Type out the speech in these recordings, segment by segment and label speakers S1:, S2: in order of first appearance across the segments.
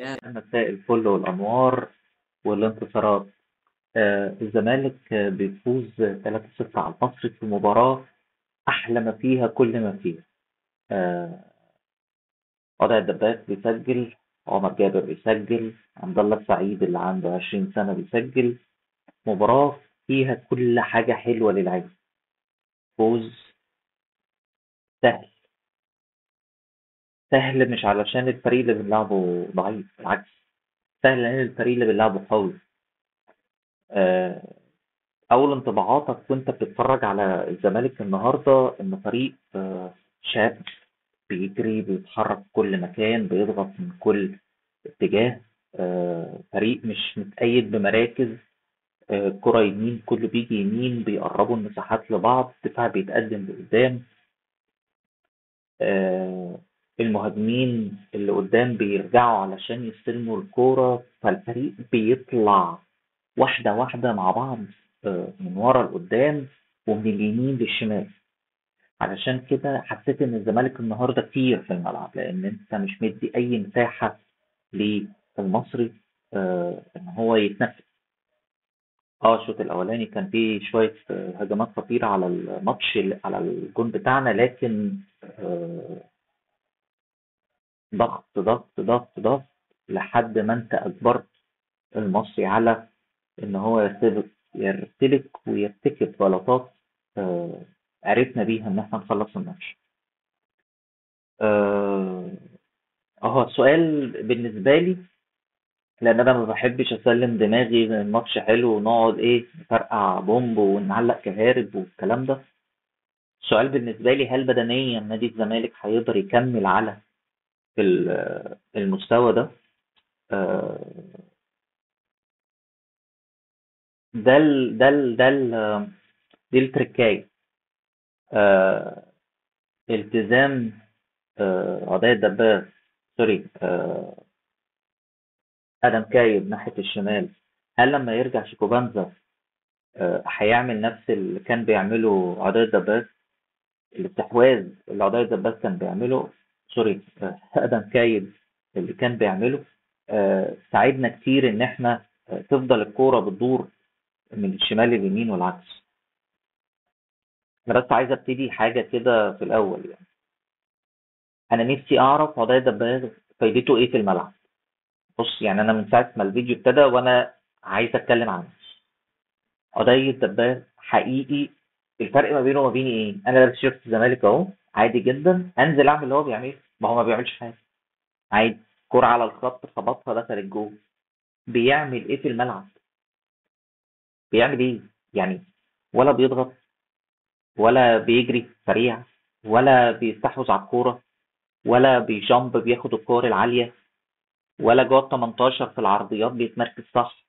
S1: يا مساء الفل والأنوار والانتصارات. الزمالك بيفوز 3-0 على المصري في مباراة أحلى ما فيها كل ما فيها. آه وضع الدباس بيسجل، عمر جابر بيسجل، عبد الله السعيد اللي عنده 20 سنة بيسجل. مباراة فيها كل حاجة حلوة للعيب. فوز سهل. سهل مش علشان الفريق اللي بنلعبه ضعيف، بالعكس، سهل لأن الفريق اللي بنلعبه قوي. آه أول انطباعاتك وأنت بتتفرج على الزمالك النهاردة إن فريق شاب، بيجري بيتحرك في كل مكان، بيضغط من كل اتجاه. فريق مش متقيد بمراكز. كرة يمين كله بيجي يمين، بيقربوا المساحات لبعض، الدفاع بيتقدم لقدام. آه، المهاجمين اللي قدام بيرجعوا علشان يستلموا الكورة، فالفريق بيطلع واحدة واحدة مع بعض، من ورا لقدام ومن اليمين للشمال. علشان كده حسيت ان الزمالك النهارده كتير في الملعب، لان انت مش مدي اي مساحة للمصري ان هو يتنفس. الشوط الاولاني كان فيه شوية هجمات خطيرة على الماتش، على الجون بتاعنا، لكن آه، ضغط ضغط ضغط ضغط لحد ما انت اجبرت المصري على ان هو يرتبك ويرتكب غلطات. آه، عرفنا بيها ان احنا نخلص الماتش. آه، السؤال بالنسبة لي، لان انا ما بحبش اسلم دماغي من الماتش حلو ونقعد نفرقع بومب ونعلق كهارب والكلام ده. السؤال بالنسبة لي، هل بدنيا نادي الزمالك هيقدر يكمل على المستوى ده؟ آه، دي التركاية. آه، التزام عضية دباغ، سوري، ادم كايب ناحية الشمال. هل لما يرجع شيكوبانزا هيعمل نفس اللي كان بيعمله عضية دباغ؟ الاستحواذ اللي عضية دباغ كان بيعمله، سوري، ادم كايب اللي كان بيعمله، ساعدنا كتير ان احنا تفضل الكورة بتدور من الشمال لليمين والعكس. انا بس عايز ابتدي حاجة كده في الاول، يعني انا نفسي اعرف عضية دباغ فايدته ايه في الملعب. بص، يعني انا من ساعة ما الفيديو ابتدى وانا عايز اتكلم عنه. قضية دباغ حقيقي. الفرق ما بينه وما بيني ايه؟ انا لابس شيرت الزمالك اهو، عادي جدا انزل اعمل اللي هو بيعمله، ما هو ما بيعملش حاجه. عادي، كرة على الخط خبطها دخل الجول. بيعمل ايه في الملعب؟ بيعمل ايه يعني؟ ولا بيضغط، ولا بيجري سريع، ولا بيستحوذ على الكوره، ولا بيجامب بياخد الكور العاليه، ولا جوه ال 18 في العرضيات بيتمركز صح،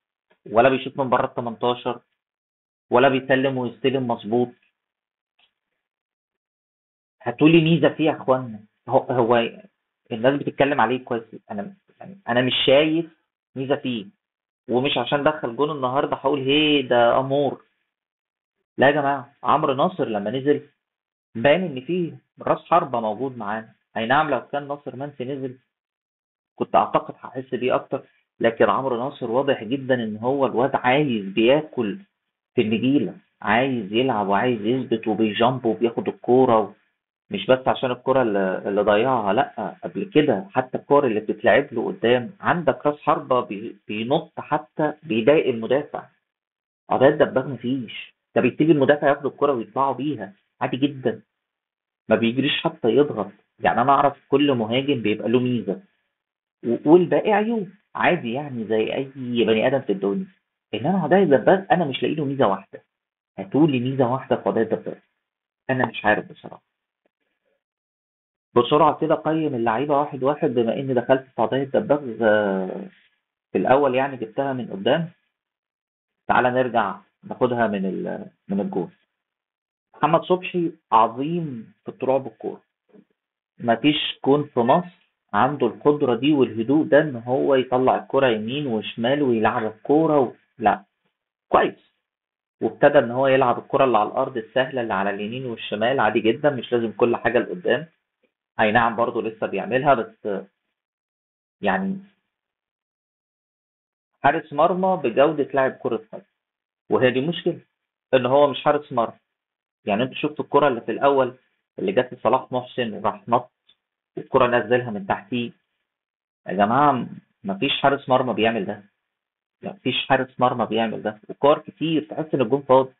S1: ولا بيشوط من بره ال 18، ولا بيسلم ويستلم مظبوط. هاتولي ميزه فيه يا اخوانا. هو الناس بتتكلم عليه كويس، انا يعني انا مش شايف ميزه فيه. ومش عشان دخل جون النهارده هقول هي ده امور. لا يا جماعه، عمرو ناصر لما نزل باين ان فيه راس حربه موجود معانا. اي نعم، لو كان ناصر منسي نزل كنت اعتقد هحس بيه اكتر، لكن عمرو ناصر واضح جدا ان هو الواد عايز بياكل في النجيله، عايز يلعب وعايز يثبت وبيجامب وبياخد الكوره. مش بس عشان الكرة اللي ضيعها، لا، قبل كده حتى الكرة اللي بتتلعب له قدام عندك راس حربة بينط حتى بيضايق المدافع. عضلات دباغ مفيش، ده بيسيب المدافع ياخد الكرة ويطلعوا بيها عادي جدا. ما بيجريش حتى يضغط. يعني انا اعرف كل مهاجم بيبقى له ميزة والباقي عيوب، عادي يعني زي اي بني ادم في الدنيا. انما عضلات دباغ انا مش لاقي له ميزة واحدة. هاتولي ميزة واحدة في عضلات دباغ، انا مش عارف بصراحة. بسرعة كده قيم اللعيبة واحد واحد، بما إني دخلت في قضية دباغ في الأول، يعني جبتها من قدام. تعالى نرجع ناخدها من الجول. محمد صبحي عظيم في الطلوع بالكورة. مفيش جون في مصر عنده القدرة دي والهدوء ده إن هو يطلع الكرة يمين وشمال ويلعب الكورة لا، كويس. وابتدى إن هو يلعب الكرة اللي على الأرض السهلة اللي على اليمين والشمال عادي جدا، مش لازم كل حاجة لقدام. أي نعم، برضه لسه بيعملها، بس يعني حارس مرمى بجودة لاعب كرة قدم، وهي دي مشكلة ان هو مش حارس مرمى. يعني انت شفت الكرة اللي في الاول اللي جت لصلاح محسن وراح نط والكرة نزلها من تحتيه. يا جماعة مفيش حارس مرمى بيعمل ده، مفيش حارس مرمى بيعمل ده. وكور كتير تحس ان الجون فاضي،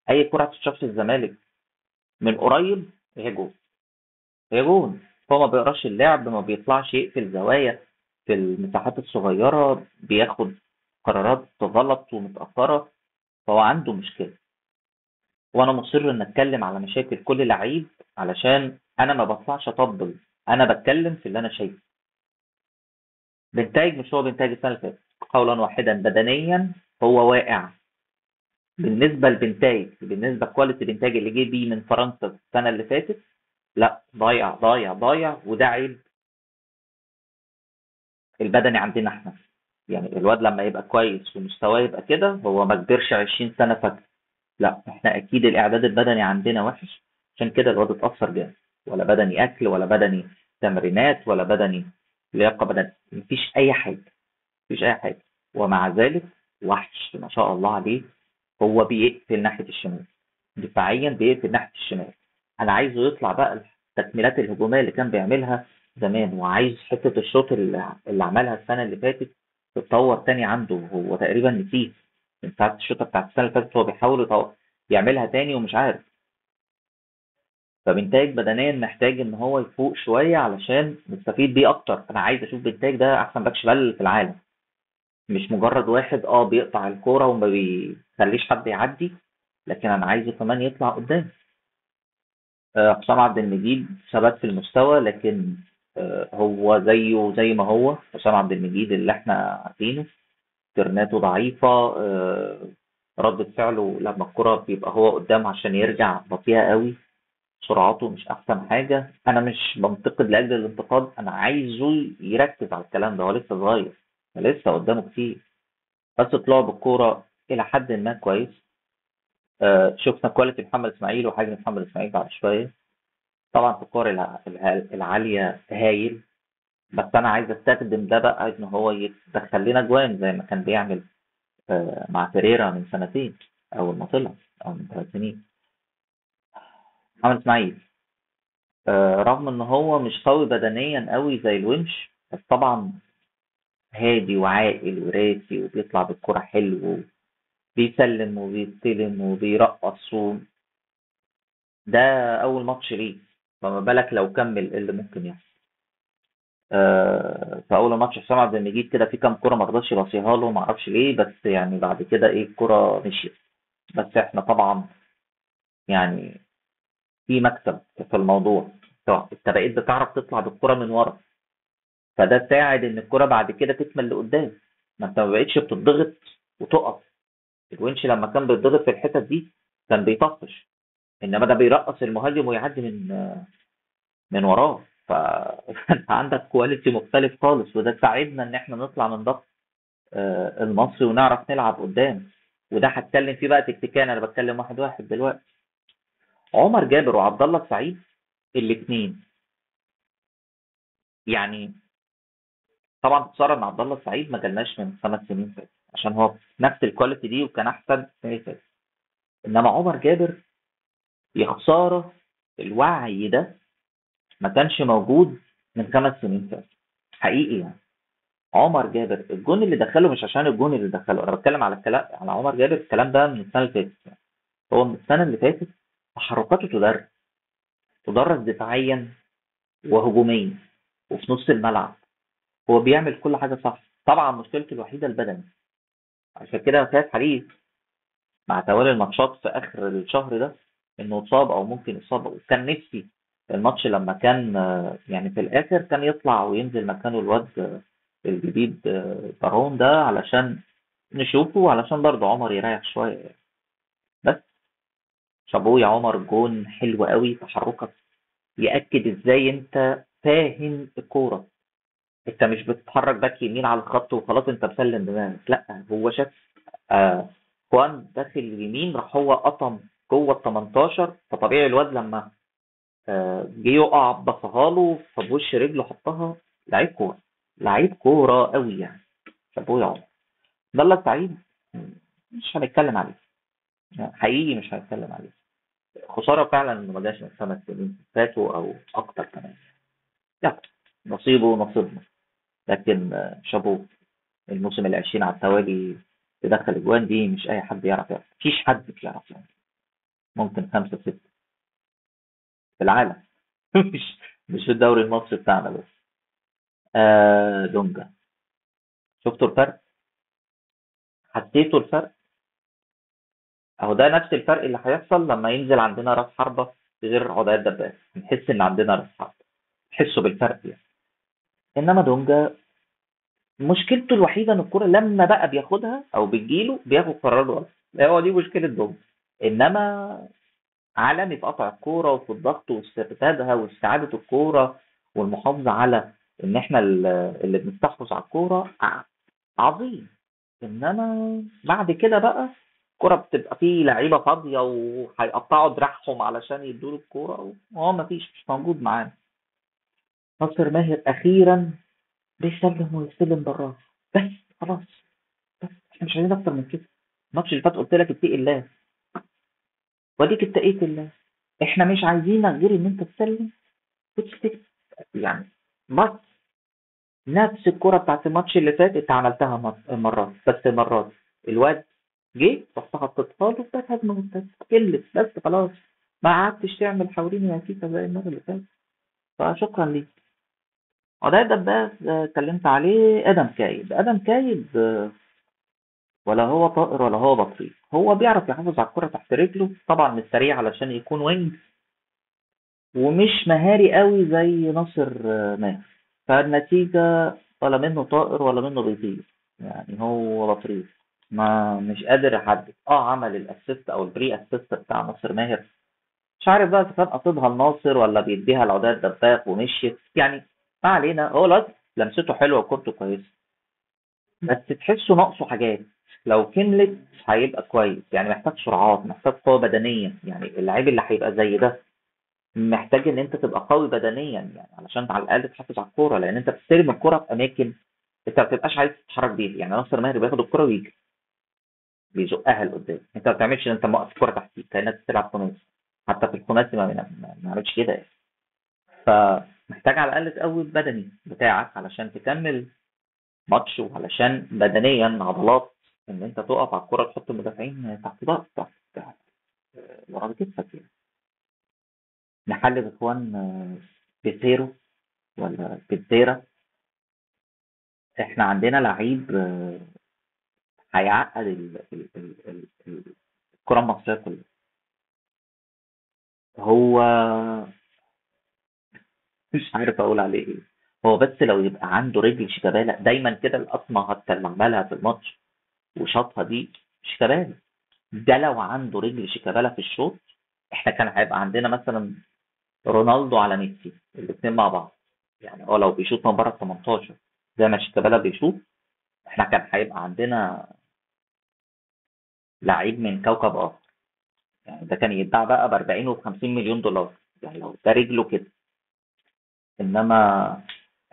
S1: اي كرة هتتشاف في الزمالك من قريب هي جون، هي جون. هو ما بيقراش اللعب، ما بيطلعش يقفل زوايا في المساحات الصغيرة، بياخد قرارات غلط ومتأخرة. فهو عنده مشكلة، وانا مصر ان اتكلم على مشاكل كل لعيب علشان انا ما بطلعش اطبل، انا بتكلم في اللي انا شايفه. بنتايج مش هو بنتايج السنة اللي فاتت، قولا واحدا بدنيا هو واقع. بالنسبة لبنتايج، بالنسبة لكواليتي بنتايج اللي جه بيه من فرنسا السنة اللي فاتت، لا ضايع ضايع ضايع، وده عيب البدني عندنا احنا. يعني الواد لما يبقى كويس ومستواه يبقى كده، هو ما كبرش 20 سنة فجأة. لا احنا اكيد الاعداد البدني عندنا وحش، عشان كده الواد اتأثر جامد. ولا بدني اكل، ولا بدني تمرينات، ولا بدني لياقة بدني، مفيش اي حاجة، مفيش اي حاجة. ومع ذلك وحش ما شاء الله عليه. هو بيقفل ناحية الشمال، دفاعيا بيقفل ناحية الشمال. انا عايزه يطلع بقى التكميلات الهجومية اللي كان بيعملها زمان، وعايز حتة الشوط اللي عملها السنة اللي فاتت تتطور تاني عنده. هو تقريبا نسيه من ساعة الشوطة بتاعت السنة اللي فاتت، هو بيحاول يعملها تاني ومش عارف. فبنتاج بدنيا محتاج ان هو يفوق شوية علشان نستفيد بيه اكتر. انا عايز اشوف بنتاج ده احسن باك شمال في العالم، مش مجرد واحد بيقطع الكورة وما بيخليش حد يعدي، لكن انا عايزه كمان يطلع قدام. حسام عبد المجيد ثبت في المستوى، لكن هو زيه زي ما هو حسام عبد المجيد اللي احنا عارفينه. ترناته ضعيفة، ردة فعله لما الكرة بيبقى هو قدام عشان يرجع بطيئة قوي، سرعته مش أحسن حاجة. أنا مش بنتقد لأجل الانتقاد، أنا عايزه يركز على الكلام ده، هو لسه صغير، لسه قدامه كتير. بس طلعوا بالكورة إلى حد ما كويس. شفنا كواليتي محمد إسماعيل وحجم محمد إسماعيل بعد شوية. طبعا في الكور العالية هايل، بس أنا عايز أستخدم ده بقى إن هو يدخل لنا جوان زي ما كان بيعمل مع فيريرا من سنتين، أول ما طلع، أو من 3 سنين. محمد إسماعيل رغم إن هو مش قوي بدنيا قوي زي الونش، بس طبعا هادي وعاقل وراسي وبيطلع بالكرة حلو، بيسلم وبيستلم وبيرقص ده أول ماتش ليه، فما بالك لو كمل إيه اللي ممكن يحصل. في أول ماتش حسام عبد المجيد كده في كام كرة ما رضاش يباصيها له، ما اعرفش ليه، بس يعني بعد كده إيه الكرة مشيت. بس إحنا طبعا يعني في مكسب في الموضوع. انت بقيت بتعرف تطلع بالكرة من ورا، فده ساعد ان الكرة بعد كده تكمل لقدام. ما انت ما بقتش بتضغط وتقف. الونش لما كان بيتضغط في الحتت دي كان بيطفش، انما ده بيرقص المهاجم ويعدي من وراه. فانت عندك كواليتي مختلف خالص، وده ساعدنا ان احنا نطلع من ضغط المصري ونعرف نلعب قدام. وده هتكلم فيه بقى تكتيكيا، انا بتكلم واحد واحد دلوقتي. عمر جابر وعبد الله السعيد الاثنين، يعني طبعا خساره ان عبد الله السعيد ما جالناش من 5 سنين فاتت، عشان هو نفس الكواليتي دي وكان احسن السنه اللي فاتت. انما عمر جابر يا خساره، الوعي ده ما كانش موجود من 5 سنين فاتت حقيقي يعني. عمر جابر الجون اللي دخله مش عشان الجون اللي دخله، انا بتكلم على الكلام على عمر جابر، الكلام ده من السنه اللي فاتت يعني. هو من السنه اللي فاتت تحركاته تدرس دفاعيا وهجوميا وفي نص الملعب، هو بيعمل كل حاجه صح. طبعا مشكلته الوحيده البدني، عشان كده خايف عليه مع توالي الماتشات في اخر الشهر ده انه اتصاب او ممكن يصاب. وكان نفسي الماتش لما كان يعني في الاخر كان يطلع وينزل مكانه الواد الجديد بارون ده، علشان نشوفه، علشان برضه عمر يريح شويه يعني. بس شابوه يا عمر، جون حلو قوي، تحركك ياكد ازاي انت فاهم الكوره. انت مش بتتحرك باك يمين على الخط وخلاص انت مسلم دماغك، لا هو شاف خوان داخل يمين، راح هو قطم جوه ال 18. فطبيعي الواد لما جه يقع بصها له فبوش رجله حطها. لعيب كوره، لعيب كوره قوي يعني. شابوه يا عمر. ده الله سعيد مش هنتكلم عليه، حقيقي مش هنتكلم عليه. خساره فعلا انه ما جاش من 5 سنين فاتوا او اكتر كمان. لا، نصيبه نصيبنا. لكن شابوه، الموسم العشرين على التوالي تدخل اجوان دي مش اي حد يعرف مفيش حد بيعرف يعني. ممكن خمسة ستة في العالم. مش في الدوري المصري بتاعنا بس. دونجا، شفتوا الفرق؟ حسيتوا الفرق؟ اهو ده نفس الفرق اللي هيحصل لما ينزل عندنا راس حربة غير عداية دبابة، نحس ان عندنا راس حربة، تحسوا بالفرق يعني. انما دونجا مشكلته الوحيدة ان الكرة لما بقى بياخدها او بتجيله بياخد قرار غلط، هو دي مشكلة دونجا. انما عالمي في قطع الكورة وفي الضغط واستردادها واستعادة الكورة والمحافظة على ان احنا اللي بنستحوذ على الكورة عظيم. انما بعد كده بقى الكرة بتبقى فيه لعيبة فاضية وهيقطعوا دراعهم علشان يدوا الكورة وهو مش موجود معانا. ناصر ماهر اخيرا بيسلم ويستلم براه، بس خلاص، بس احنا مش عايزين اكتر من كده. الماتش اللي فات قلت لك اتقي الله، واديك اتقيت الله. احنا مش عايزينك غير ان انت تسلم وتستلم يعني. بس نفس الكرة بتاعت الماتش اللي فات انت عملتها مرات، بس مرات الواد جه رحت حطيتها له بس هجمة مرتدة كلت بس خلاص، ما قعدتش تعمل حوالين يا فيفا زي المرة اللي فاتت. فشكرا ليك. وده دباس اتكلمت عليه. ادم كايد، ادم كايد ولا هو طائر ولا هو بطريق، هو بيعرف يحافظ على الكرة تحت رجله، طبعا مش سريع علشان يكون وينج، ومش مهاري قوي زي ناصر ماهر. فالنتيجة ولا منه طائر ولا منه بيطير، يعني هو بطريق. ما مش قادر احدد. عمل الاسيست او البري اسيست بتاع ناصر ماهر، مش عارف بقى اذا كان قصدها لناصر ولا بيديها لعداد دباغ ومشيت يعني. ما علينا، هو الواد لمسته حلوه وكورته كويسه، بس تحسه ناقصه حاجات. لو كملت هيبقى كويس يعني. محتاج سرعات، محتاج قوه بدنيه، يعني اللعيب اللي هيبقى زي ده محتاج ان انت تبقى قوي بدنيا يعني علشان على الاقل تحافظ على الكوره، لان انت بتستلم الكوره في اماكن انت ما بتبقاش عايز تتحرك بيها. يعني ناصر ماهر بياخد الكوره ويجري بيزقها لقدام، انت ما بتعملش، انت موقف الكوره تحتيك كانك بتلعب خماسي. حتى في الخماسي ما عملتش كده يعني. فمحتاج على الاقل تقوي البدني بتاعك علشان تكمل ماتش، وعلشان بدنيا عضلات ان انت تقف على الكوره تحط المدافعين تحت ضغط، تحت ورا كتفك يعني. نحلل اخوان بيتيرو ولا بيتيرا. احنا عندنا لعيب هيعقد الكرة المصرية كلها. هو مش عارف اقول عليه ايه. هو بس لو يبقى عنده رجل شيكابالا دايما كده، القطمة حتى اللي عملها في الماتش وشاطها دي شيكابالا. ده لو عنده رجل شيكابالا في الشوط، احنا كان هيبقى عندنا مثلا رونالدو على ميسي الاثنين مع بعض. يعني هو لو بيشوط من بره ال 18 زي ما شيكابالا بيشوط، احنا كان هيبقى عندنا لعيب من كوكب اخر. يعني ده كان يتباع بقى ب 40 و 50 مليون دولار، يعني لو ده رجله كده. انما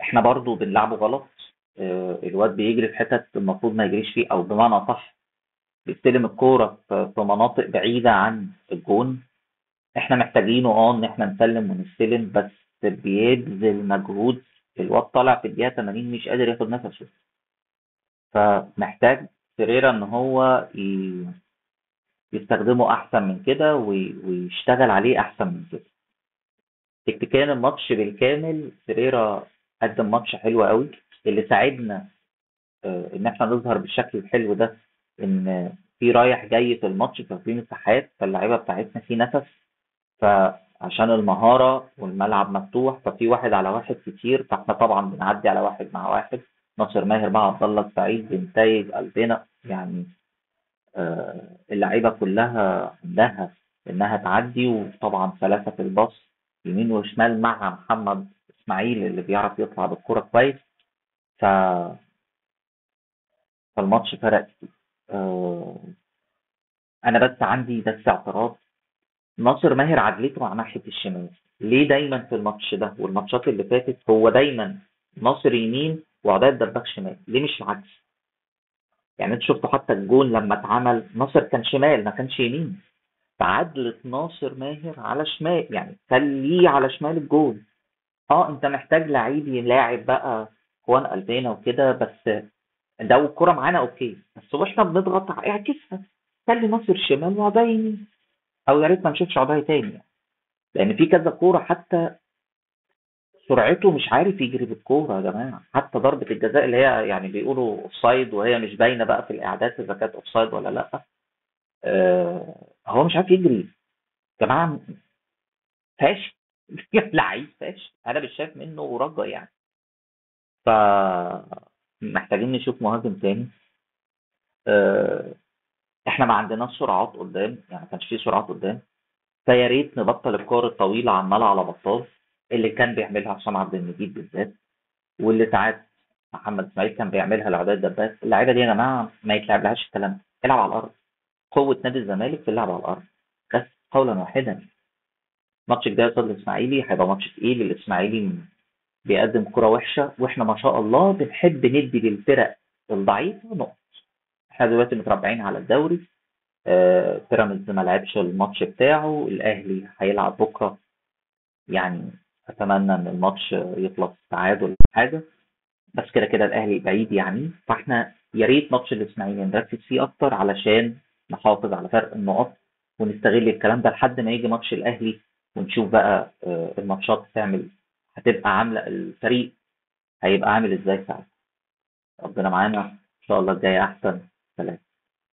S1: احنا برضو بنلعبه غلط. الواد بيجري في حتت المفروض ما يجريش فيه، او بمعنى صح بيستلم الكوره في مناطق بعيده عن الجون. احنا محتاجينه ان احنا نسلم ونستلم، بس بيبذل مجهود. الواد طالع في الدقيقه 80 مش قادر ياخد نفسه، فمحتاج فيريرا ان هو يستخدمه احسن من كده ويشتغل عليه احسن من كده. تكتيكيا الماتش بالكامل فيريرا قدم ماتش حلو قوي، اللي ساعدنا ان احنا نظهر بالشكل الحلو ده، ان في رايح جاي في الماتش، ففي مساحات، فاللعيبه بتاعتنا في نفس، فعشان المهاره والملعب مفتوح ففي واحد على واحد كتير، فاحنا طبعا بنعدي على واحد مع واحد. ناصر ماهر مع عبد الله السعيد بنتايج قلبنا يعني. اللعيبه كلها عندها انها تعدي، وطبعا ثلاثه في الباص يمين وشمال مع محمد اسماعيل اللي بيعرف يطلع بالكرة كويس. ف... فالماتش فرق كتير. آه، انا بس عندي بس اعتراض. ناصر ماهر عدلته على ناحية الشمال، ليه دايما في الماتش ده والماتشات اللي فاتت هو دايما ناصر يمين وعداد دباغ شمال؟ ليه مش العكس؟ يعني انت شفتوا حتى الجون لما اتعمل، ناصر كان شمال ما كانش يمين، فعدلة ناصر ماهر على شمال، يعني خليه على شمال الجول. اه انت محتاج لعيب يلاعب بقى خوان قلبنا وكده، بس ده والكرة معانا اوكي، بس واحنا بنضغط اعكسها، خلي ناصر شمال وعضايا يمين، او يا ريت ما نشوفش عضايا تاني يعني. لان في كذا كورة حتى سرعته مش عارف يجري بالكورة يا جماعة، حتى ضربة الجزاء اللي هي يعني بيقولوا اوفسايد وهي مش باينة بقى في الاعداد اذا كانت اوفسايد ولا لا. هو مش عارف يجري يا جماعة، فاشل. لعيب فاشل، انا مش شايف منه رجا يعني. ف محتاجين نشوف مهاجم تاني. آه، احنا ما عندناش سرعات قدام، يعني ما كانش فيه سرعات قدام، فيا ريت نبطل الكور الطويله عماله على بطال اللي كان بيعملها حسام عبد المجيد بالذات، واللي ساعات محمد اسماعيل كان بيعملها لعداد دباس. اللعيبه دي يا جماعه ما يتلعبلهاش الكلام ده، العب على الارض. قوه نادي الزمالك في اللعب على الارض، بس قولا واحدا. ماتش الجاي قصاد الاسماعيلي هيبقى ماتش تقيل، الاسماعيلي بيقدم كرة وحشة، واحنا ما شاء الله بنحب ندي للفرق الضعيفة نقط. احنا دلوقتي متربعين على الدوري. بيراميدز ما لعبش الماتش بتاعه، الاهلي هيلعب بكرة، يعني اتمنى ان الماتش يخلص تعادل حاجة، بس كده كده الاهلي بعيد يعني. فاحنا يا ريت ماتش الاسماعيلي نركز فيه اكتر علشان نحافظ على فرق النقط، ونستغل الكلام ده لحد ما يجي ماتش الاهلي، ونشوف بقى الماتشات هتبقى عاملة الفريق هيبقى عامل ازاي ساعتها. ربنا معانا ان شاء الله الجاي احسن. سلام.